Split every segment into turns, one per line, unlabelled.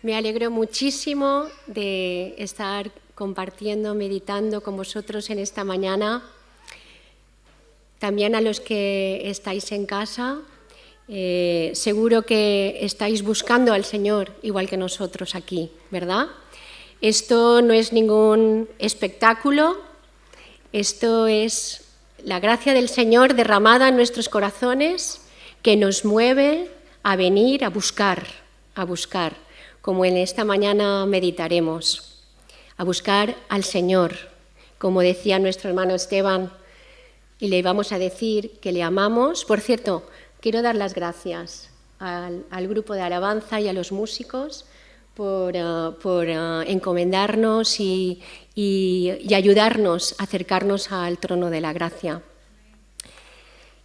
Me alegro muchísimo de estar compartiendo, meditando con vosotros en esta mañana. También a los que estáis en casa, seguro que estáis buscando al Señor igual que nosotros aquí, ¿verdad? Esto no es ningún espectáculo, esto es la gracia del Señor derramada en nuestros corazones que nos mueve a venir a buscar, como en esta mañana meditaremos, a buscar al Señor, como decía nuestro hermano Esteban, y le vamos a decir que le amamos. Por cierto, quiero dar las gracias al grupo de alabanza y a los músicos por encomendarnos y ayudarnos a acercarnos al trono de la gracia.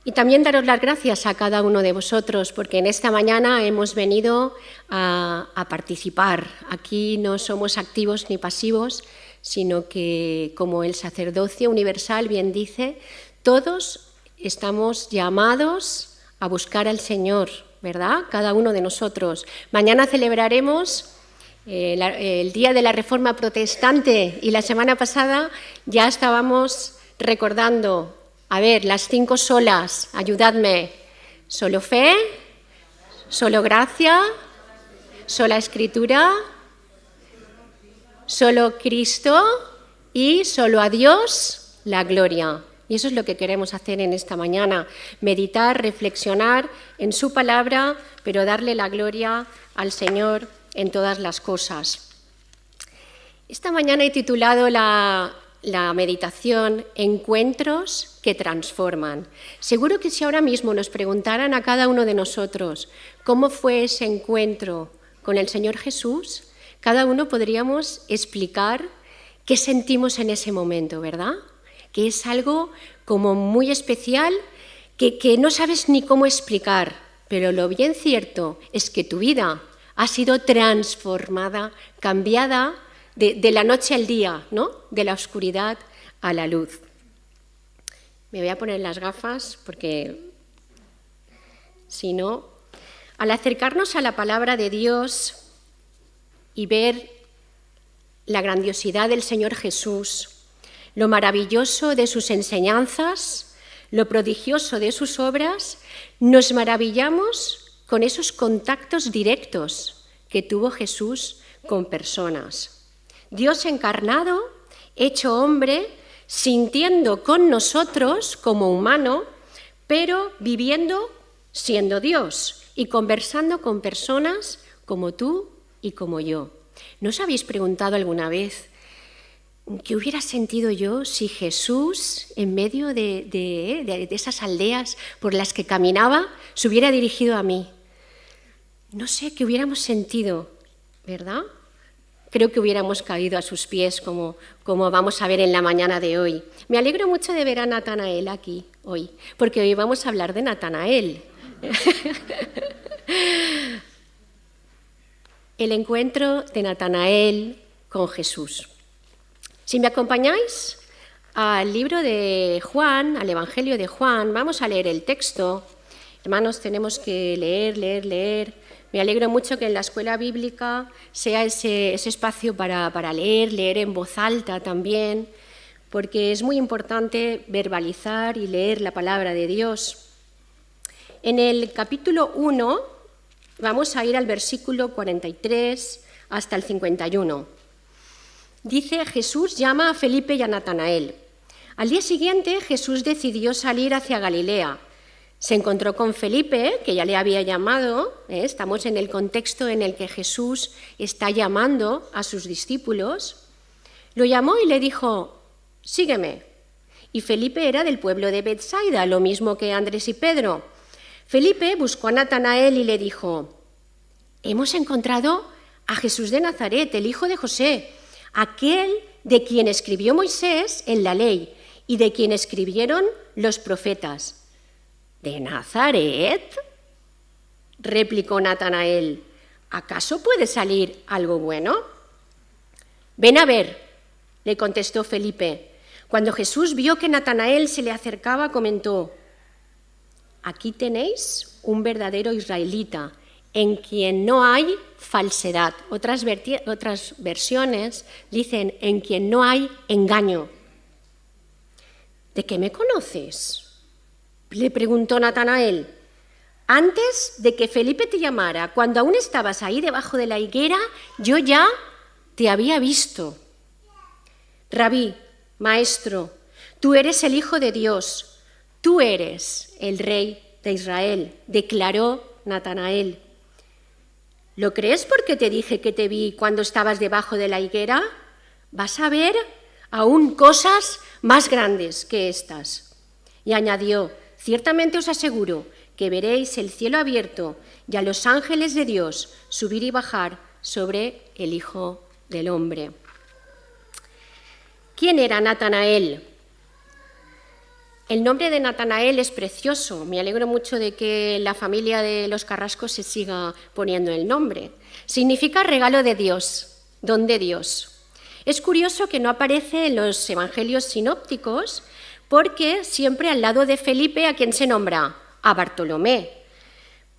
Y también daros las gracias a cada uno de vosotros, porque en esta mañana hemos venido a participar. Aquí no somos activos ni pasivos, sino que, como el sacerdocio universal bien dice, todos estamos llamados a buscar al Señor, ¿verdad? Cada uno de nosotros. Mañana celebraremos el Día de la Reforma Protestante y la semana pasada ya estábamos recordando. A ver, las 5 solas, ayudadme. Solo fe, solo gracia, sola escritura, solo Cristo y solo a Dios la gloria. Y eso es lo que queremos hacer en esta mañana, meditar, reflexionar en su palabra, pero darle la gloria al Señor en todas las cosas. Esta mañana he titulado la meditación Encuentros que transforman. Seguro que si ahora mismo nos preguntaran a cada uno de nosotros cómo fue ese encuentro con el Señor Jesús, cada uno podríamos explicar qué sentimos en ese momento, ¿verdad? Que es algo como muy especial que no sabes ni cómo explicar, pero lo bien cierto es que tu vida ha sido transformada, cambiada de la noche al día, ¿no? De la oscuridad a la luz. Me voy a poner las gafas porque, si no, al acercarnos a la palabra de Dios y ver la grandiosidad del Señor Jesús, lo maravilloso de sus enseñanzas, lo prodigioso de sus obras, nos maravillamos con esos contactos directos que tuvo Jesús con personas. Dios encarnado, hecho hombre, sintiendo con nosotros como humano, pero viviendo siendo Dios y conversando con personas como tú y como yo. ¿No os habéis preguntado alguna vez qué hubiera sentido yo si Jesús, en medio de esas aldeas por las que caminaba, se hubiera dirigido a mí? No sé qué hubiéramos sentido, ¿verdad? Creo que hubiéramos caído a sus pies, como vamos a ver en la mañana de hoy. Me alegro mucho de ver a Natanael aquí hoy, porque hoy vamos a hablar de Natanael. El encuentro de Natanael con Jesús. Si me acompañáis al libro de Juan, al Evangelio de Juan, vamos a leer el texto. Hermanos, tenemos que leer. Me alegro mucho que en la escuela bíblica sea ese espacio para leer en voz alta también, porque es muy importante verbalizar y leer la palabra de Dios. En el capítulo 1 vamos a ir al versículo 43 hasta el 51. Dice: Jesús llama a Felipe y a Natanael. Al día siguiente Jesús decidió salir hacia Galilea. Se encontró con Felipe, que ya le había llamado. Estamos en el contexto en el que Jesús está llamando a sus discípulos. Lo llamó y le dijo: sígueme. Y Felipe era del pueblo de Betsaida, lo mismo que Andrés y Pedro. Felipe buscó a Natanael y le dijo: hemos encontrado a Jesús de Nazaret, el hijo de José, aquel de quien escribió Moisés en la ley y de quien escribieron los profetas. ¿De Nazaret?, replicó Natanael. ¿Acaso puede salir algo bueno? Ven a ver, le contestó Felipe. Cuando Jesús vio que Natanael se le acercaba, comentó: aquí tenéis un verdadero israelita, en quien no hay falsedad. Otras versiones dicen en quien no hay engaño. ¿De qué me conoces?, le preguntó Natanael. Antes de que Felipe te llamara, cuando aún estabas ahí debajo de la higuera, yo ya te había visto. Rabí, maestro, tú eres el Hijo de Dios, tú eres el Rey de Israel, declaró Natanael. ¿Lo crees porque te dije que te vi cuando estabas debajo de la higuera? Vas a ver aún cosas más grandes que estas. Y añadió, ciertamente os aseguro que veréis el cielo abierto y a los ángeles de Dios subir y bajar sobre el Hijo del Hombre. ¿Quién era Natanael? El nombre de Natanael es precioso. Me alegro mucho de que la familia de los Carrasco se siga poniendo el nombre. Significa regalo de Dios, don de Dios. Es curioso que no aparece en los evangelios sinópticos, porque siempre al lado de Felipe, ¿a quién se nombra? A Bartolomé.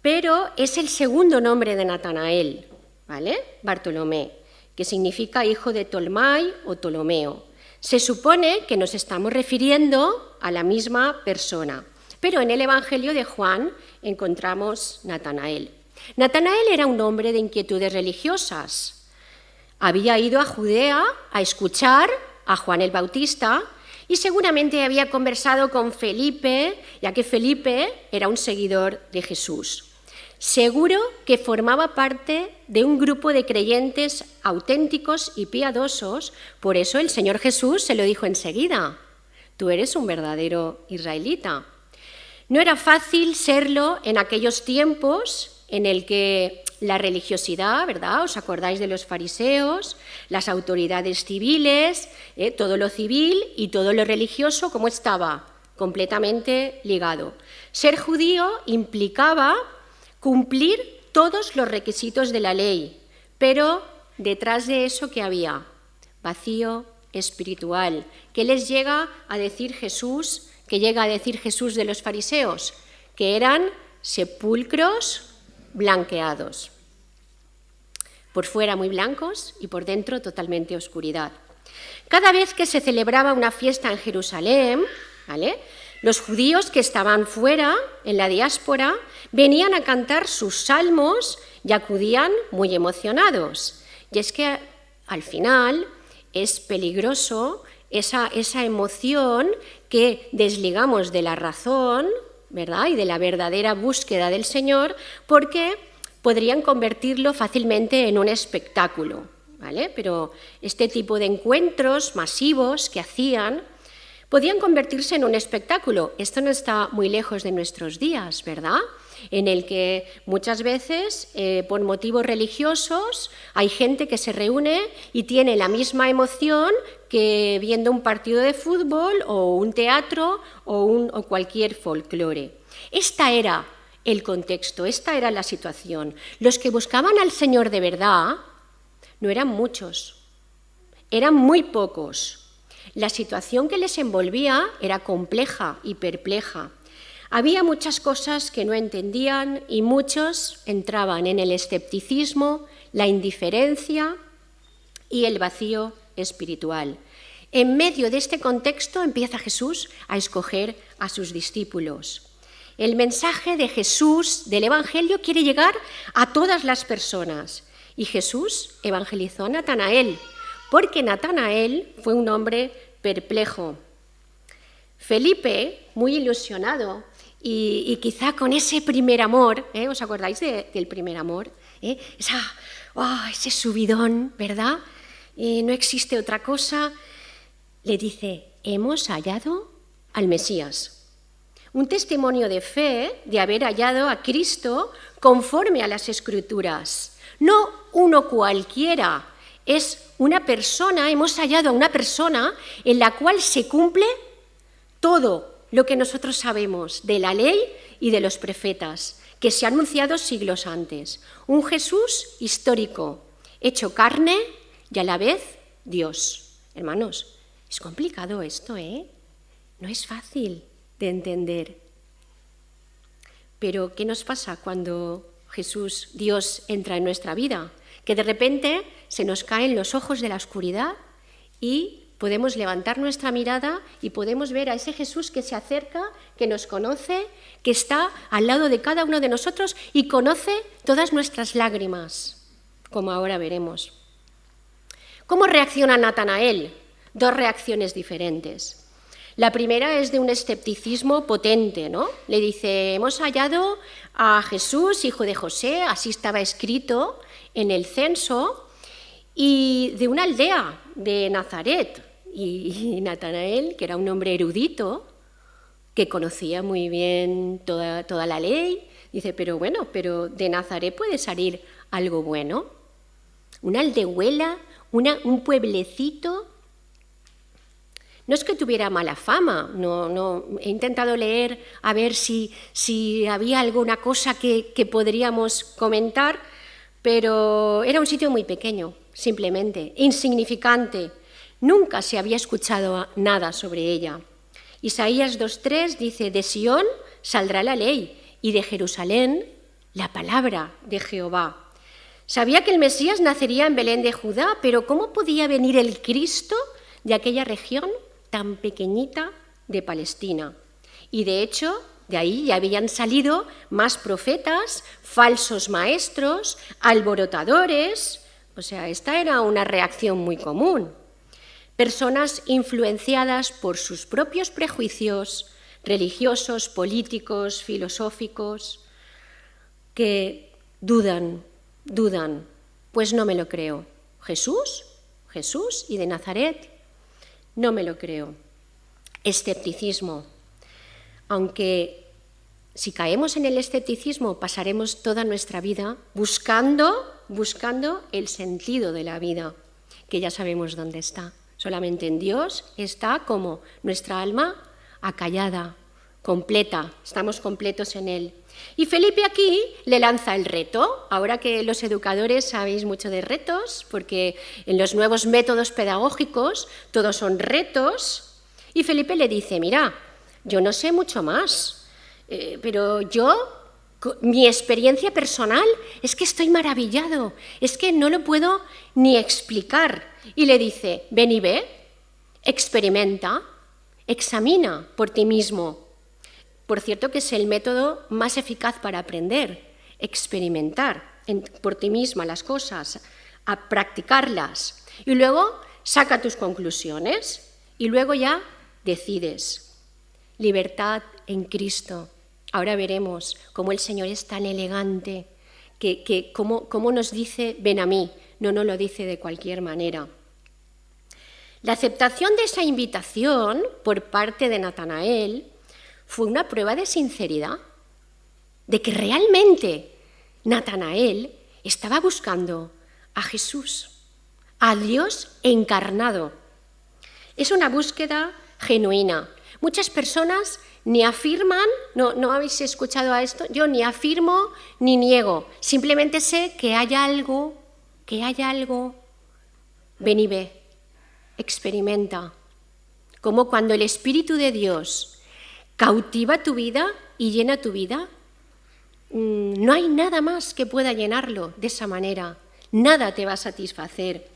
Pero es el segundo nombre de Natanael, ¿vale? Bartolomé, que significa hijo de Tolmai o Ptolomeo. Se supone que nos estamos refiriendo a la misma persona, pero en el Evangelio de Juan encontramos Natanael. Natanael era un hombre de inquietudes religiosas. Había ido a Judea a escuchar a Juan el Bautista y seguramente había conversado con Felipe, ya que Felipe era un seguidor de Jesús. Seguro que formaba parte de un grupo de creyentes auténticos y piadosos, por eso el Señor Jesús se lo dijo enseguida, tú eres un verdadero israelita. No era fácil serlo en aquellos tiempos en el que la religiosidad, ¿verdad? ¿Os acordáis de los fariseos? Las autoridades civiles, todo lo civil y todo lo religioso, ¿cómo estaba? Completamente ligado. Ser judío implicaba cumplir todos los requisitos de la ley, pero detrás de eso, ¿qué había? Vacío espiritual. ¿Qué les llega a decir Jesús? ¿Qué llega a decir Jesús de los fariseos? Que eran sepulcros blanqueados. Por fuera muy blancos y por dentro totalmente oscuridad. Cada vez que se celebraba una fiesta en Jerusalén, ¿vale?, los judíos que estaban fuera, en la diáspora, venían a cantar sus salmos y acudían muy emocionados. Y es que al final es peligroso esa emoción que desligamos de la razón, ¿verdad?, y de la verdadera búsqueda del Señor, porque podrían convertirlo fácilmente en un espectáculo, ¿vale? Pero este tipo de encuentros masivos que hacían podían convertirse en un espectáculo. Esto no está muy lejos de nuestros días, ¿verdad?, en el que muchas veces, por motivos religiosos, hay gente que se reúne y tiene la misma emoción que viendo un partido de fútbol o un teatro o cualquier folclore. Esta era el contexto, esta era la situación. Los que buscaban al Señor de verdad no eran muchos, eran muy pocos. La situación que les envolvía era compleja y perpleja. Había muchas cosas que no entendían y muchos entraban en el escepticismo, la indiferencia y el vacío espiritual. En medio de este contexto empieza Jesús a escoger a sus discípulos. El mensaje de Jesús, del Evangelio, quiere llegar a todas las personas. Y Jesús evangelizó a Natanael, porque Natanael fue un hombre perplejo. Felipe, muy ilusionado, y quizá con ese primer amor, ¿os acordáis del primer amor? Ese subidón, ¿verdad? No existe otra cosa. Le dice, hemos hallado al Mesías. Un testimonio de fe de haber hallado a Cristo conforme a las Escrituras. No uno cualquiera, es una persona, hemos hallado a una persona en la cual se cumple todo lo que nosotros sabemos de la ley y de los profetas, que se ha anunciado siglos antes. Un Jesús histórico, hecho carne y a la vez Dios. Hermanos, es complicado esto, ¿eh? No es fácil de entender. Pero, ¿qué nos pasa cuando Jesús, Dios, entra en nuestra vida, que de repente se nos caen los ojos de la oscuridad y podemos levantar nuestra mirada y podemos ver a ese Jesús que se acerca, que nos conoce, que está al lado de cada uno de nosotros y conoce todas nuestras lágrimas, como ahora veremos. ¿Cómo reacciona Natanael? Dos reacciones diferentes. La primera es de un escepticismo potente, ¿no? Le dice, hemos hallado a Jesús, hijo de José, así estaba escrito en el censo, y de una aldea de Nazaret. Y Natanael, que era un hombre erudito, que conocía muy bien toda la ley, dice, pero de Nazaret puede salir algo bueno. Una aldehuela, un pueblecito. No es que tuviera mala fama, no, he intentado leer a ver si había alguna cosa que podríamos comentar, pero era un sitio muy pequeño, simplemente, insignificante. Nunca se había escuchado nada sobre ella. Isaías 2:3 dice, de Sión saldrá la ley y de Jerusalén la palabra de Jehová. Sabía que el Mesías nacería en Belén de Judá, pero ¿cómo podía venir el Cristo de aquella región tan pequeñita de Palestina? Y de hecho, de ahí ya habían salido más profetas, falsos maestros, alborotadores. O sea, esta era una reacción muy común. Personas influenciadas por sus propios prejuicios religiosos, políticos, filosóficos, que dudan, pues no me lo creo. Jesús y de Nazaret, no me lo creo. Escepticismo. Aunque si caemos en el escepticismo pasaremos toda nuestra vida buscando el sentido de la vida, que ya sabemos dónde está. Solamente en Dios está como nuestra alma acallada, completa, estamos completos en Él. Y Felipe aquí le lanza el reto, ahora que los educadores sabéis mucho de retos, porque en los nuevos métodos pedagógicos todos son retos, y Felipe le dice, mira, yo no sé mucho más, pero mi experiencia personal es que estoy maravillado, es que no lo puedo ni explicar. Y le dice, ven y ve, experimenta, examina por ti mismo. Por cierto que es el método más eficaz para aprender, experimentar por ti misma las cosas, a practicarlas. Y luego saca tus conclusiones y luego ya decides. Libertad en Cristo. Ahora veremos cómo el Señor es tan elegante, cómo nos dice, ven a mí, no nos lo dice de cualquier manera. La aceptación de esa invitación por parte de Natanael fue una prueba de sinceridad, de que realmente Natanael estaba buscando a Jesús, a Dios encarnado. Es una búsqueda genuina. Muchas personas ni afirman, no habéis escuchado a esto, yo ni afirmo ni niego, simplemente sé que hay algo, ven y ve, experimenta. Como cuando el Espíritu de Dios cautiva tu vida y llena tu vida, no hay nada más que pueda llenarlo de esa manera, nada te va a satisfacer.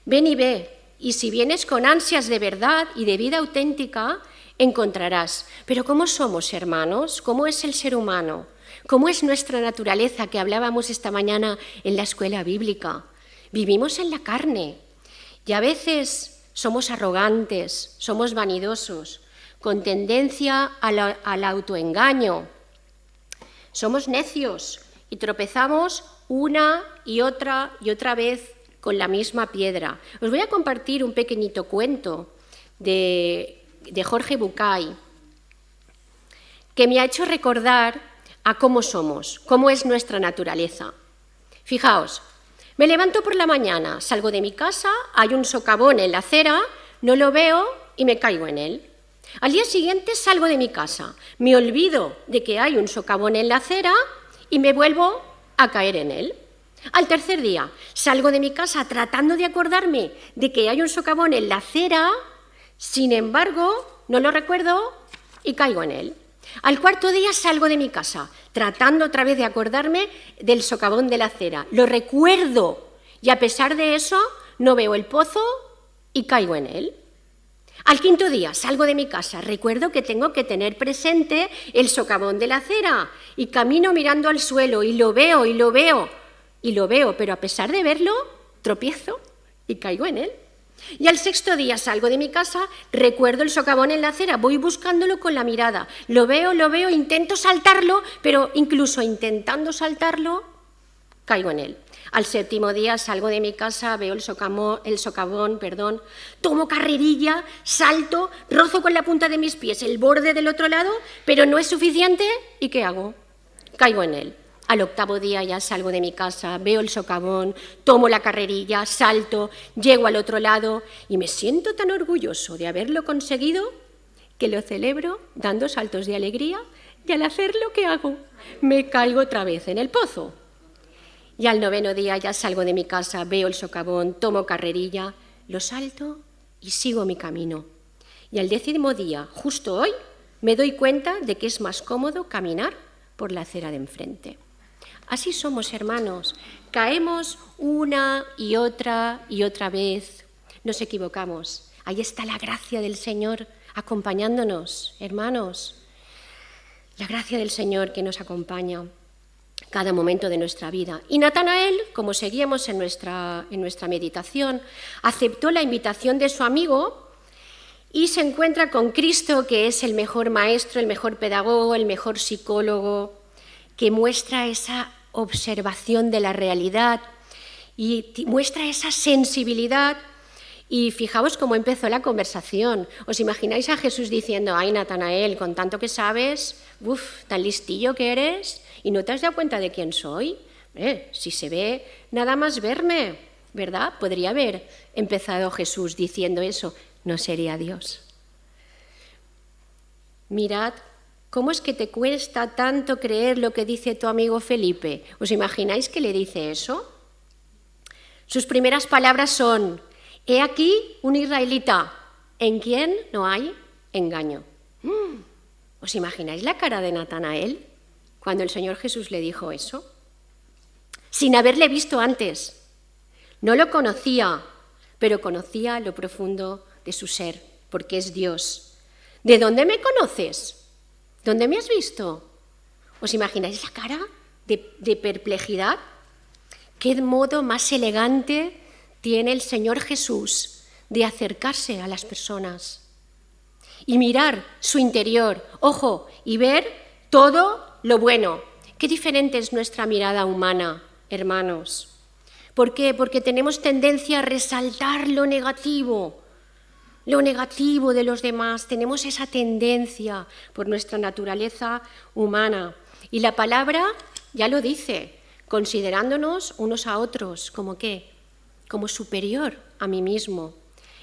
Ven y ve, y si vienes con ansias de verdad y de vida auténtica, encontrarás. Pero ¿cómo somos, hermanos? ¿Cómo es el ser humano? ¿Cómo es nuestra naturaleza que hablábamos esta mañana en la escuela bíblica? Vivimos en la carne y a veces somos arrogantes, somos vanidosos, con tendencia al autoengaño. Somos necios y tropezamos una y otra vez con la misma piedra. Os voy a compartir un pequeñito cuento de Jorge Bucay, que me ha hecho recordar a cómo somos, cómo es nuestra naturaleza. Fijaos, me levanto por la mañana, salgo de mi casa, hay un socavón en la acera, no lo veo y me caigo en él. Al día siguiente salgo de mi casa, me olvido de que hay un socavón en la acera y me vuelvo a caer en él. Al tercer día salgo de mi casa tratando de acordarme de que hay un socavón en la acera, sin embargo, no lo recuerdo y caigo en él. Al cuarto día salgo de mi casa, tratando otra vez de acordarme del socavón de la acera. Lo recuerdo y a pesar de eso no veo el pozo y caigo en él. Al quinto día salgo de mi casa, recuerdo que tengo que tener presente el socavón de la acera y camino mirando al suelo y lo veo, pero a pesar de verlo, tropiezo y caigo en él. Y al sexto día salgo de mi casa, recuerdo el socavón en la acera, voy buscándolo con la mirada, lo veo, intento saltarlo, pero incluso intentando saltarlo, caigo en él. Al séptimo día salgo de mi casa, veo el socavón, tomo carrerilla, salto, rozo con la punta de mis pies el borde del otro lado, pero no es suficiente, ¿y qué hago? Caigo en él. Al octavo día ya salgo de mi casa, veo el socavón, tomo la carrerilla, salto, llego al otro lado y me siento tan orgulloso de haberlo conseguido que lo celebro dando saltos de alegría y al hacerlo, ¿qué hago? Me caigo otra vez en el pozo. Y al noveno día ya salgo de mi casa, veo el socavón, tomo carrerilla, lo salto y sigo mi camino. Y al décimo día, justo hoy, me doy cuenta de que es más cómodo caminar por la acera de enfrente. Así somos, hermanos. Caemos una y otra vez. Nos equivocamos. Ahí está la gracia del Señor acompañándonos, hermanos. La gracia del Señor que nos acompaña cada momento de nuestra vida. Y Natanael, como seguíamos en nuestra meditación, aceptó la invitación de su amigo y se encuentra con Cristo, que es el mejor maestro, el mejor pedagogo, el mejor psicólogo, que muestra esa observación de la realidad y muestra esa sensibilidad. Y fijaos cómo empezó la conversación. ¿Os imagináis a Jesús diciendo, ay, Natanael, con tanto que sabes, tan listillo que eres, y no te has dado cuenta de quién soy? Si se ve, nada más verme, ¿verdad? Podría haber empezado Jesús diciendo eso. No sería Dios. Mirad, ¿cómo es que te cuesta tanto creer lo que dice tu amigo Felipe? ¿Os imagináis que le dice eso? Sus primeras palabras son, he aquí un israelita, en quien no hay engaño. ¿Os imagináis la cara de Natanael cuando el Señor Jesús le dijo eso? Sin haberle visto antes. No lo conocía, pero conocía lo profundo de su ser, porque es Dios. ¿De dónde me conoces? ¿Dónde me has visto? ¿Os imagináis la cara de perplejidad? ¿Qué modo más elegante tiene el Señor Jesús de acercarse a las personas y mirar su interior, ojo, y ver todo lo bueno? Qué diferente es nuestra mirada humana, hermanos. ¿Por qué? Porque tenemos tendencia a resaltar lo negativo de los demás. Tenemos esa tendencia por nuestra naturaleza humana. Y la palabra ya lo dice, considerándonos unos a otros, ¿como qué? Como superior a mí mismo.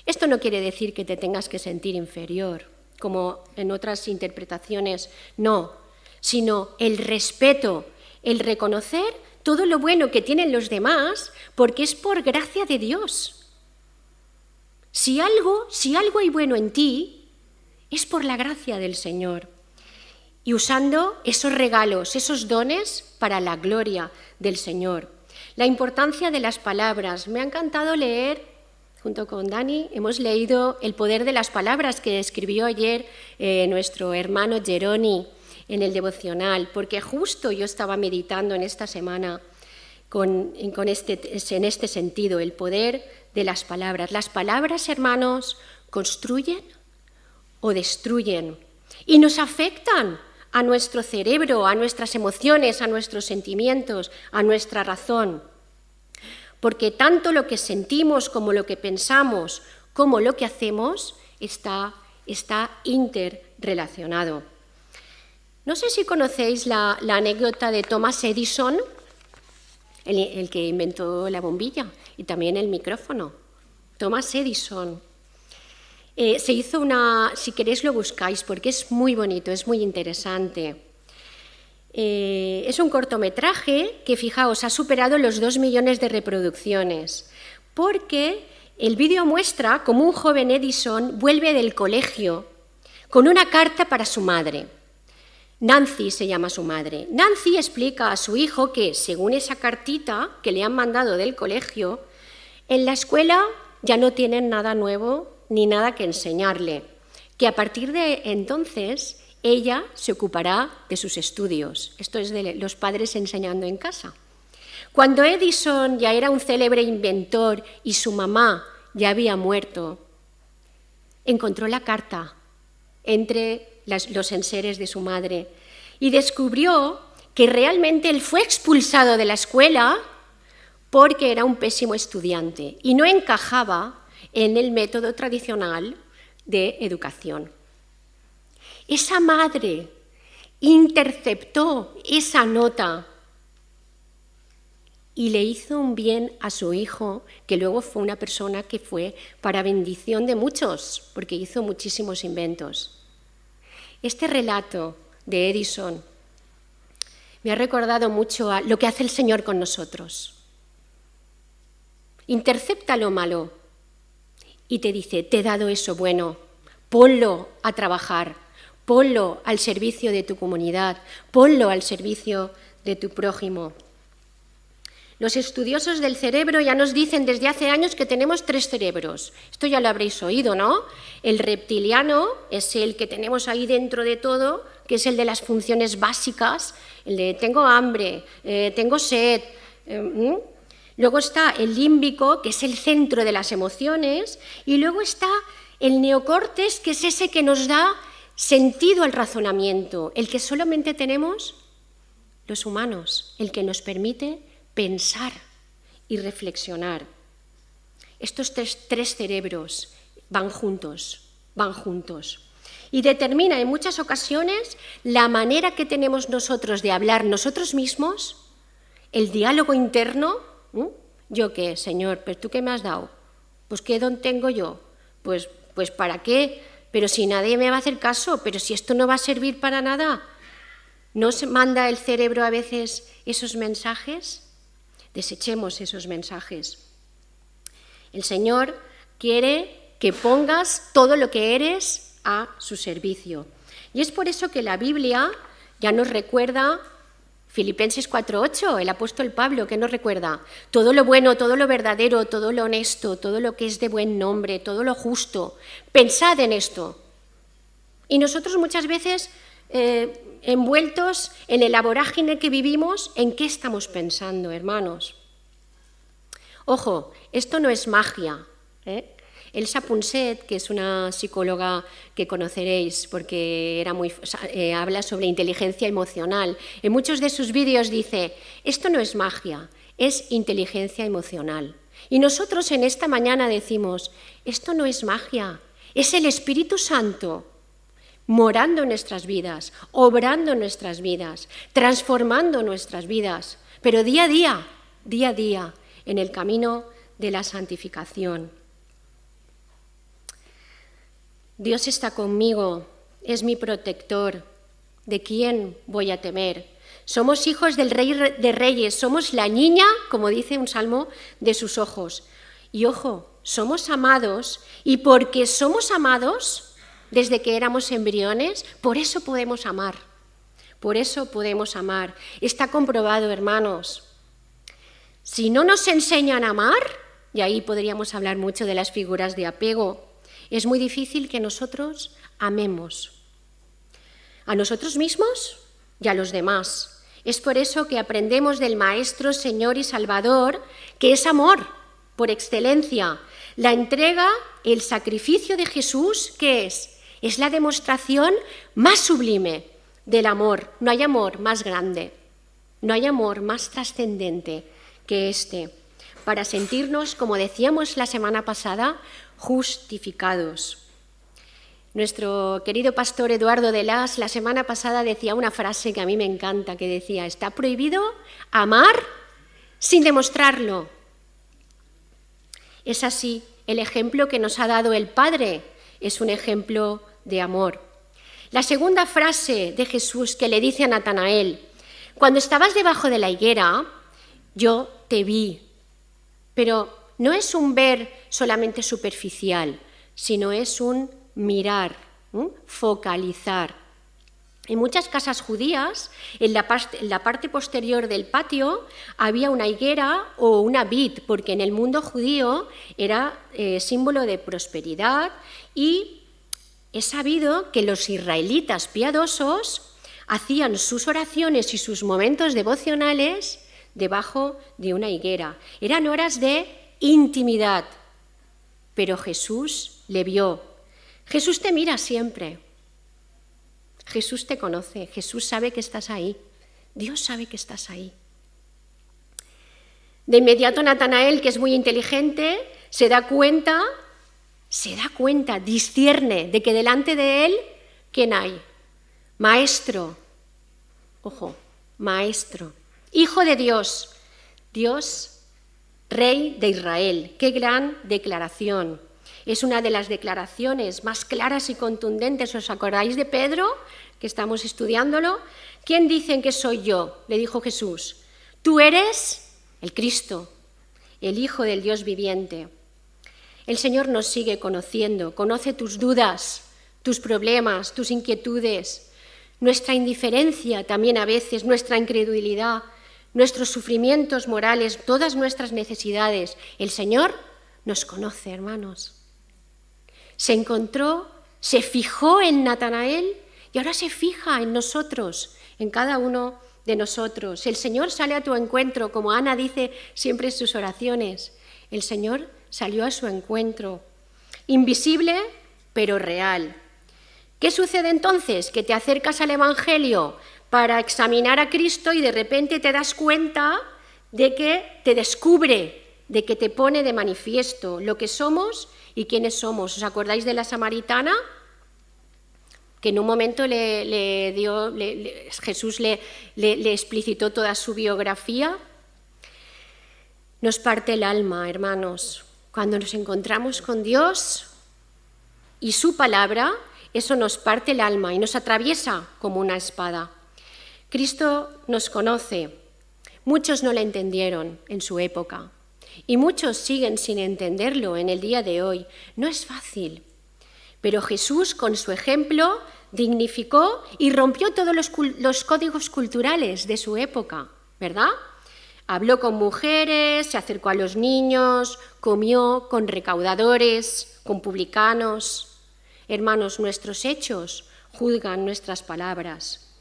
Esto no quiere decir que te tengas que sentir inferior, como en otras interpretaciones, no, sino el respeto, el reconocer todo lo bueno que tienen los demás, porque es por gracia de Dios. Si algo hay bueno en ti, es por la gracia del Señor. Y usando esos regalos, esos dones para la gloria del Señor. La importancia de las palabras. Me ha encantado leer, junto con Dani, hemos leído El poder de las palabras que escribió ayer nuestro hermano Geroni en el devocional, porque justo yo estaba meditando en esta semana en este sentido, el poder de las palabras. Las palabras, hermanos, construyen o destruyen y nos afectan a nuestro cerebro, a nuestras emociones, a nuestros sentimientos, a nuestra razón. Porque tanto lo que sentimos como lo que pensamos, como lo que hacemos, está interrelacionado. No sé si conocéis la anécdota de Thomas Edison, el que inventó la bombilla y también el micrófono. Thomas Edison. Se hizo si queréis lo buscáis, porque es muy bonito, es muy interesante. Es un cortometraje que, fijaos, ha superado los 2 millones de reproducciones, porque el vídeo muestra cómo un joven Edison vuelve del colegio con una carta para su madre. Nancy se llama su madre. Nancy explica a su hijo que, según esa cartita que le han mandado del colegio, en la escuela ya no tienen nada nuevo ni nada que enseñarle, que a partir de entonces ella se ocupará de sus estudios. Esto es de los padres enseñando en casa. Cuando Edison ya era un célebre inventor y su mamá ya había muerto, encontró la carta entre los enseres de su madre y descubrió que realmente él fue expulsado de la escuela porque era un pésimo estudiante y no encajaba en el método tradicional de educación. Esa madre interceptó esa nota y le hizo un bien a su hijo, que luego fue una persona que fue para bendición de muchos, porque hizo muchísimos inventos. Este relato de Edison me ha recordado mucho a lo que hace el Señor con nosotros. Intercepta lo malo y te dice, te he dado eso bueno, ponlo a trabajar, ponlo al servicio de tu comunidad, ponlo al servicio de tu prójimo. Los estudiosos del cerebro ya nos dicen desde hace años que tenemos 3 cerebros. Esto ya lo habréis oído, ¿no? El reptiliano es el que tenemos ahí dentro de todo, que es el de las funciones básicas, el de tengo hambre, tengo sed. Luego está el límbico, que es el centro de las emociones, y luego está el neocórtex, que es ese que nos da sentido al razonamiento, el que solamente tenemos los humanos, el que nos permite pensar y reflexionar. Estos tres cerebros van juntos y determina en muchas ocasiones la manera que tenemos nosotros de hablar nosotros mismos, el diálogo interno. ¿Yo qué, Señor? ¿Pero tú qué me has dado? Pues ¿qué don tengo yo? Pues ¿para qué? Pero si nadie me va a hacer caso, pero si esto no va a servir para nada. ¿No se manda el cerebro a veces esos mensajes? Desechemos esos mensajes. El Señor quiere que pongas todo lo que eres a su servicio. Y es por eso que la Biblia ya nos recuerda, Filipenses 4:8, el apóstol Pablo, que nos recuerda, todo lo bueno, todo lo verdadero, todo lo honesto, todo lo que es de buen nombre, todo lo justo, pensad en esto. Y nosotros muchas veces, envueltos en el vorágine que vivimos, ¿en qué estamos pensando, hermanos? Ojo, esto no es magia, Elsa Punset, que es una psicóloga que conoceréis porque habla sobre inteligencia emocional, en muchos de sus vídeos dice, esto no es magia, es inteligencia emocional. Y nosotros en esta mañana decimos, esto no es magia, es el Espíritu Santo morando en nuestras vidas, obrando en nuestras vidas, transformando nuestras vidas, pero día a día, en el camino de la santificación. Dios está conmigo, es mi protector. ¿De quién voy a temer? Somos hijos del Rey de Reyes, somos la niña, como dice un salmo, de sus ojos. Y ojo, somos amados, y porque somos amados, desde que éramos embriones, por eso podemos amar. Por eso podemos amar. Está comprobado, hermanos. Si no nos enseñan a amar, y ahí podríamos hablar mucho de las figuras de apego, es muy difícil que nosotros amemos a nosotros mismos y a los demás. Es por eso que aprendemos del Maestro, Señor y Salvador, que es amor por excelencia. La entrega, el sacrificio de Jesús, ¿qué es? Es la demostración más sublime del amor. No hay amor más grande, no hay amor más trascendente que este, para sentirnos, como decíamos la semana pasada, justificados. Nuestro querido pastor Eduardo de Las la semana pasada decía una frase que a mí me encanta, que decía, está prohibido amar sin demostrarlo. Es así, el ejemplo que nos ha dado el Padre es un ejemplo de amor. La segunda frase de Jesús que le dice a Natanael, cuando estabas debajo de la higuera, yo te vi, pero no es un ver solamente superficial, sino es un mirar, focalizar. En muchas casas judías, en la parte posterior del patio, había una higuera o una vid, porque en el mundo judío era símbolo de prosperidad, y he sabido que los israelitas piadosos hacían sus oraciones y sus momentos devocionales debajo de una higuera. Eran horas de intimidad, pero Jesús le vio. Jesús te mira siempre. Jesús te conoce, Jesús sabe que estás ahí, Dios sabe que estás ahí. De inmediato Natanael, que es muy inteligente, se da cuenta, discierne de que delante de él, ¿quién hay? Maestro, ojo, maestro, Hijo de Dios, Dios, Rey de Israel. ¡Qué gran declaración! Es una de las declaraciones más claras y contundentes. ¿Os acordáis de Pedro, que estamos estudiándolo? ¿Quién dicen que soy yo?, le dijo Jesús. Tú eres el Cristo, el Hijo del Dios viviente. El Señor nos sigue conociendo, conoce tus dudas, tus problemas, tus inquietudes, nuestra indiferencia también a veces, nuestra incredulidad, nuestros sufrimientos morales, todas nuestras necesidades. El Señor nos conoce, hermanos. Se encontró, se fijó en Natanael y ahora se fija en nosotros, en cada uno de nosotros. El Señor sale a tu encuentro, como Ana dice siempre en sus oraciones. El Señor salió a su encuentro, invisible pero real. ¿Qué sucede entonces? Que te acercas al Evangelio para examinar a Cristo y de repente te das cuenta de que te descubre, de que te pone de manifiesto lo que somos y quiénes somos. ¿Os acordáis de la samaritana? Que en un momento Jesús le explicitó toda su biografía. Nos parte el alma, hermanos. Cuando nos encontramos con Dios y su palabra, eso nos parte el alma y nos atraviesa como una espada. Cristo nos conoce. Muchos no le entendieron en su época y muchos siguen sin entenderlo en el día de hoy. No es fácil, pero Jesús, con su ejemplo, dignificó y rompió todos los códigos culturales de su época, ¿verdad? Habló con mujeres, se acercó a los niños, comió con recaudadores, con publicanos. Hermanos, nuestros hechos juzgan nuestras palabras.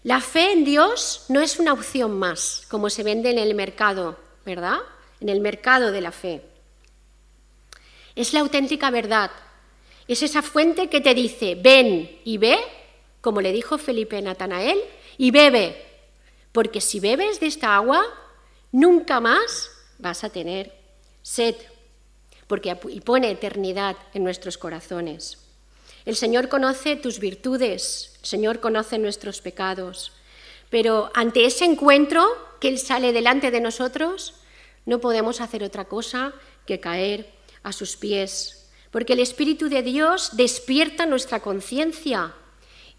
La fe en Dios no es una opción más, como se vende en el mercado, ¿verdad? En el mercado de la fe. Es la auténtica verdad. Es esa fuente que te dice, ven y ve, como le dijo Felipe a Natanael, y bebe, porque si bebes de esta agua, nunca más vas a tener sed, porque pone eternidad en nuestros corazones. El Señor conoce tus virtudes, el Señor conoce nuestros pecados, pero ante ese encuentro que Él sale delante de nosotros, no podemos hacer otra cosa que caer a sus pies, porque el Espíritu de Dios despierta nuestra conciencia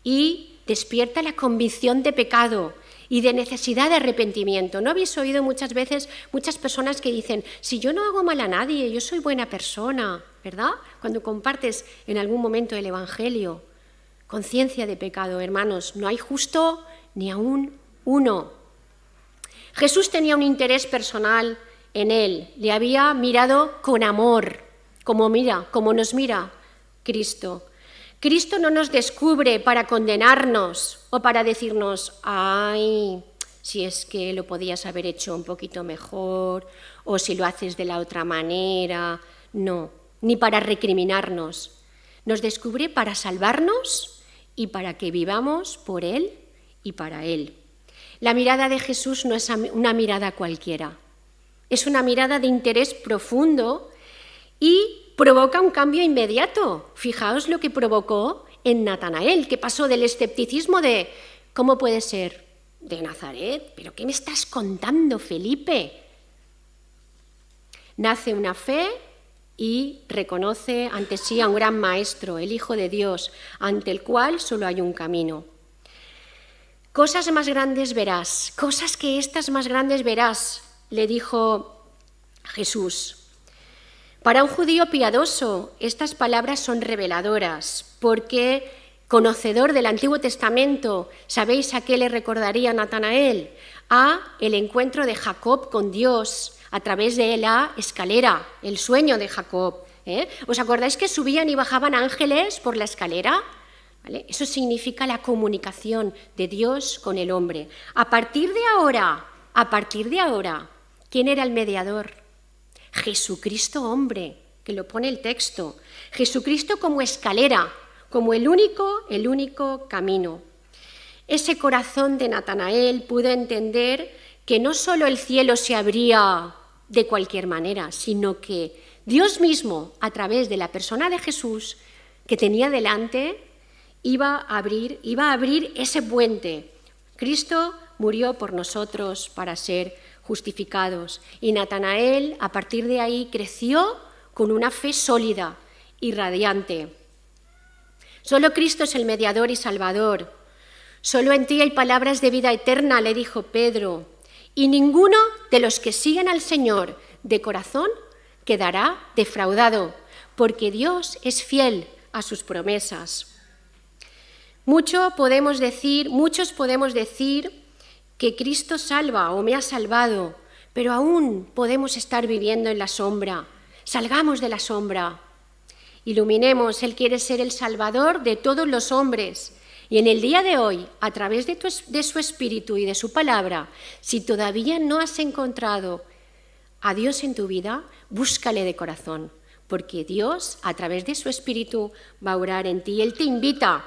y despierta la convicción de pecado y de necesidad de arrepentimiento. ¿No habéis oído muchas veces muchas personas que dicen, si yo no hago mal a nadie, yo soy buena persona, ¿verdad? Cuando compartes en algún momento el Evangelio. Conciencia de pecado, hermanos, no hay justo ni aún uno. Jesús tenía un interés personal en él, le había mirado con amor, como nos mira Cristo. Cristo no nos descubre para condenarnos o para decirnos, ay, si es que lo podías haber hecho un poquito mejor o si lo haces de la otra manera. No, ni para recriminarnos. Nos descubre para salvarnos y para que vivamos por Él y para Él. La mirada de Jesús no es una mirada cualquiera. Es una mirada de interés profundo y provoca un cambio inmediato. Fijaos lo que provocó en Natanael, que pasó del escepticismo de ¿cómo puede ser de Nazaret? ¿Pero qué me estás contando, Felipe? Nace una fe y reconoce ante sí a un gran maestro, el Hijo de Dios, ante el cual solo hay un camino. Cosas más grandes verás, cosas que estas más grandes verás, le dijo Jesús. Para un judío piadoso, estas palabras son reveladoras, porque conocedor del Antiguo Testamento, ¿sabéis a qué le recordaría Natanael? A el encuentro de Jacob con Dios a través de la escalera, el sueño de Jacob. ¿Os acordáis que subían y bajaban ángeles por la escalera? ¿Vale? Eso significa la comunicación de Dios con el hombre. A partir de ahora, ¿quién era el mediador? Jesucristo hombre, que lo pone el texto. Jesucristo como escalera, como el único camino. Ese corazón de Natanael pudo entender que no solo el cielo se abría de cualquier manera, sino que Dios mismo, a través de la persona de Jesús que tenía delante, iba a abrir ese puente. Cristo murió por nosotros para ser justificados. Y Natanael, a partir de ahí, creció con una fe sólida y radiante. Solo Cristo es el mediador y salvador. Solo en ti hay palabras de vida eterna, le dijo Pedro. Y ninguno de los que siguen al Señor de corazón quedará defraudado, porque Dios es fiel a sus promesas. Muchos podemos decir que Cristo salva o me ha salvado, pero aún podemos estar viviendo en la sombra. Salgamos de la sombra. Iluminemos, Él quiere ser el Salvador de todos los hombres. Y en el día de hoy, a través de su Espíritu y de su palabra, si todavía no has encontrado a Dios en tu vida, búscale de corazón, porque Dios, a través de su Espíritu, va a orar en ti. Él te invita.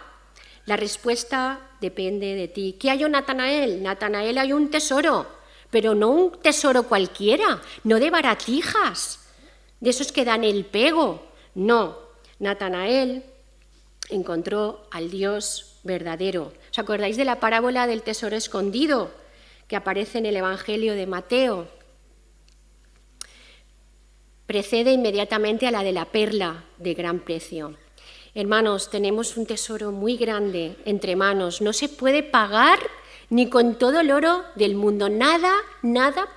La respuesta depende de ti. ¿Qué hay en Natanael? Natanael hay un tesoro, pero no un tesoro cualquiera, no de baratijas, de esos que dan el pego. No, Natanael encontró al Dios verdadero. ¿Os acordáis de la parábola del tesoro escondido que aparece en el Evangelio de Mateo? Precede inmediatamente a la de la perla de gran precio. Hermanos, tenemos un tesoro muy grande entre manos. No se puede pagar ni con todo el oro del mundo. Nada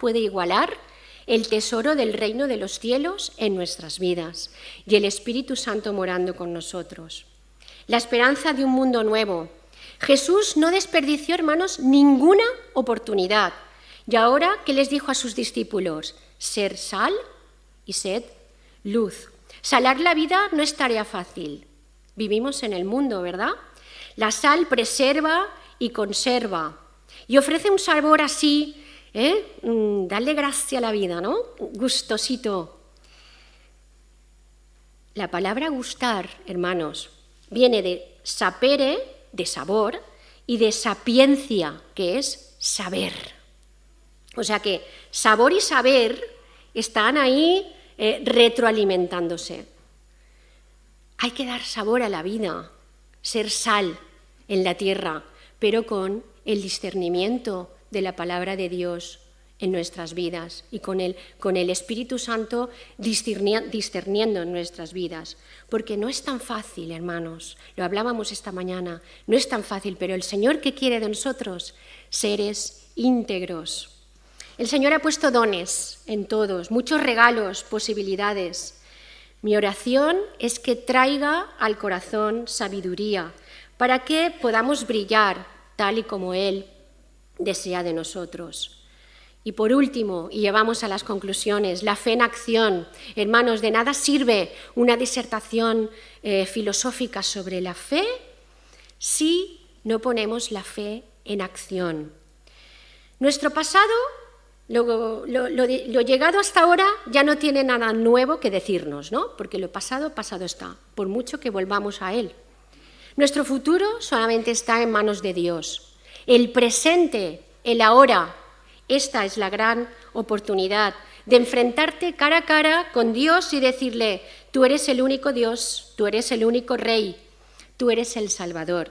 puede igualar el tesoro del reino de los cielos en nuestras vidas y el Espíritu Santo morando con nosotros. La esperanza de un mundo nuevo. Jesús no desperdició, hermanos, ninguna oportunidad. Y ahora, ¿qué les dijo a sus discípulos? Ser sal y sed luz. Salar la vida no es tarea fácil. Vivimos en el mundo, ¿verdad? La sal preserva y conserva y ofrece un sabor así, darle gracia a la vida, ¿no? Gustosito. La palabra gustar, hermanos, viene de sapere, de sabor, y de sapiencia, que es saber. O sea que sabor y saber están ahí retroalimentándose. Hay que dar sabor a la vida, ser sal en la tierra, pero con el discernimiento de la palabra de Dios en nuestras vidas y con el Espíritu Santo discerniendo en nuestras vidas. Porque no es tan fácil, hermanos, lo hablábamos esta mañana, no es tan fácil, pero el Señor, ¿qué quiere de nosotros? Seres íntegros. El Señor ha puesto dones en todos, muchos regalos, posibilidades. Mi oración es que traiga al corazón sabiduría para que podamos brillar tal y como Él desea de nosotros. Y por último, y llevamos a las conclusiones, la fe en acción. Hermanos, de nada sirve una disertación filosófica sobre la fe si no ponemos la fe en acción. Nuestro pasado, lo llegado hasta ahora, ya no tiene nada nuevo que decirnos, ¿no? Porque lo pasado, pasado está, por mucho que volvamos a él. Nuestro futuro solamente está en manos de Dios. El presente, el ahora, esta es la gran oportunidad de enfrentarte cara a cara con Dios y decirle: tú eres el único Dios, tú eres el único Rey, tú eres el Salvador,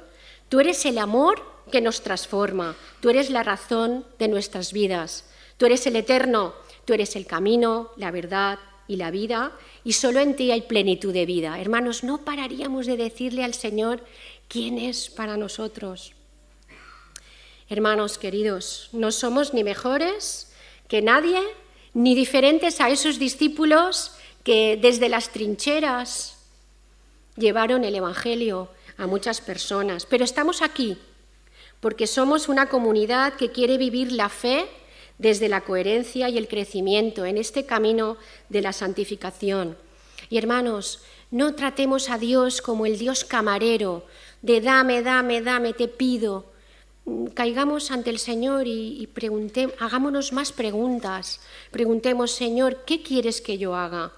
tú eres el amor que nos transforma, tú eres la razón de nuestras vidas, tú eres el eterno, tú eres el camino, la verdad y la vida, y solo en ti hay plenitud de vida. Hermanos, no pararíamos de decirle al Señor quién es para nosotros. Hermanos queridos, no somos ni mejores que nadie, ni diferentes a esos discípulos que desde las trincheras llevaron el Evangelio a muchas personas, pero estamos aquí porque somos una comunidad que quiere vivir la fe desde la coherencia y el crecimiento en este camino de la santificación. Y hermanos, no tratemos a Dios como el Dios camarero, de dame, dame, dame, te pido. Caigamos ante el Señor y hagámonos más preguntas. Preguntemos, Señor, ¿qué quieres que yo haga?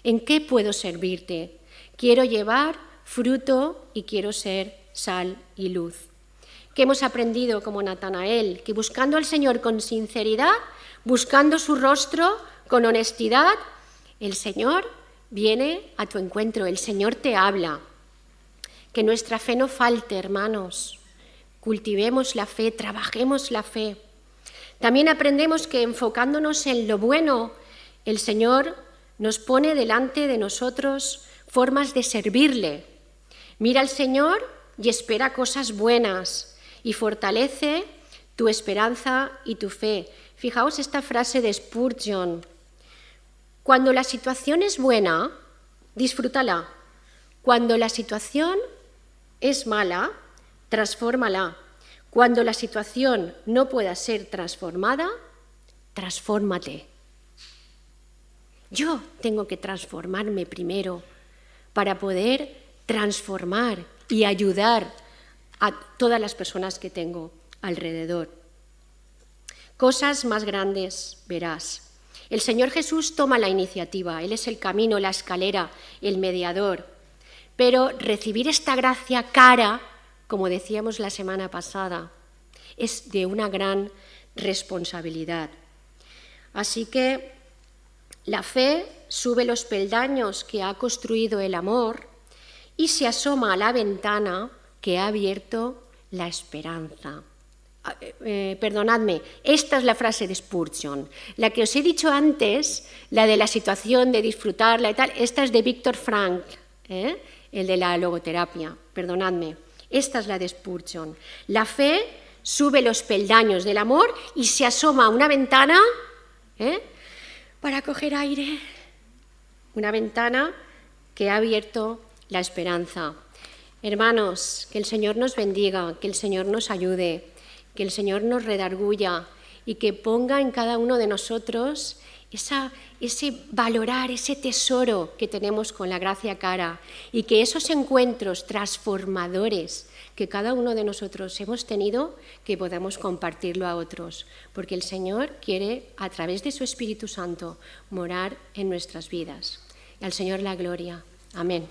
¿En qué puedo servirte? Quiero llevar fruto y quiero ser sal y luz. ¿Qué hemos aprendido como Natanael? Que buscando al Señor con sinceridad, buscando su rostro con honestidad, el Señor viene a tu encuentro, el Señor te habla. Que nuestra fe no falte, hermanos. Cultivemos la fe, trabajemos la fe. También aprendemos que enfocándonos en lo bueno, el Señor nos pone delante de nosotros formas de servirle. Mira al Señor y espera cosas buenas y fortalece tu esperanza y tu fe. Fijaos esta frase de Spurgeon. Cuando la situación es buena, disfrútala. Cuando la situación es mala, transfórmala. Cuando la situación no pueda ser transformada, transfórmate. Yo tengo que transformarme primero para poder transformar y ayudar a todas las personas que tengo alrededor. Cosas más grandes verás. El Señor Jesús toma la iniciativa, Él es el camino, la escalera, el mediador. Pero recibir esta gracia cara, como decíamos la semana pasada, es de una gran responsabilidad. Así que la fe sube los peldaños que ha construido el amor y se asoma a la ventana que ha abierto la esperanza. Perdonadme, esta es la frase de Spurgeon. La que os he dicho antes, la de la situación de disfrutarla y tal, esta es de Viktor Frankl, el de la logoterapia. Perdonadme, esta es la de Spurgeon. La fe sube los peldaños del amor y se asoma a una ventana para coger aire. Una ventana que ha abierto la esperanza. Hermanos, que el Señor nos bendiga, que el Señor nos ayude, que el Señor nos redarguya y que ponga en cada uno de nosotros ese valorar, ese tesoro que tenemos con la gracia cara y que esos encuentros transformadores que cada uno de nosotros hemos tenido, que podamos compartirlo a otros, porque el Señor quiere, a través de su Espíritu Santo, morar en nuestras vidas. Y al Señor la gloria. Amén.